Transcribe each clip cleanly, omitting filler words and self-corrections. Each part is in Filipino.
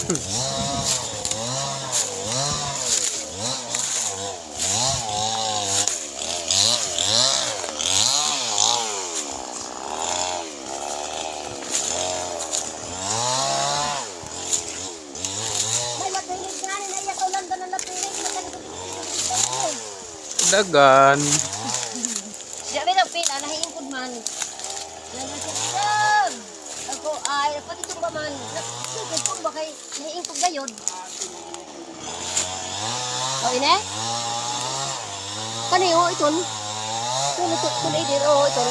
Dagan. Siya may nagpila, nahiingkod man. Nagpila. Ako ay, pati itong ba man. Nagpila po ba kay nahiingkod gayod? O, ine? Kani, o, iton. Tunay din, o, iton.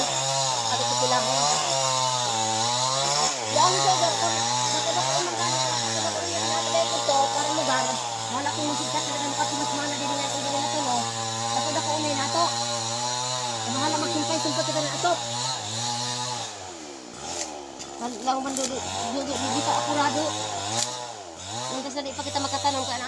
At ito pila mo. Yan, dagat. Nakadako naman ka. Nakadako ito, para mo ba? Wala kong musikat na nakasimas mana din na ito na ito, no? Nakadako umay na ito. Mahala magsumpay-sumpay ka na ito. Lang man duduk, bibita akurado. Nung kasi di pa kita makatanong ka na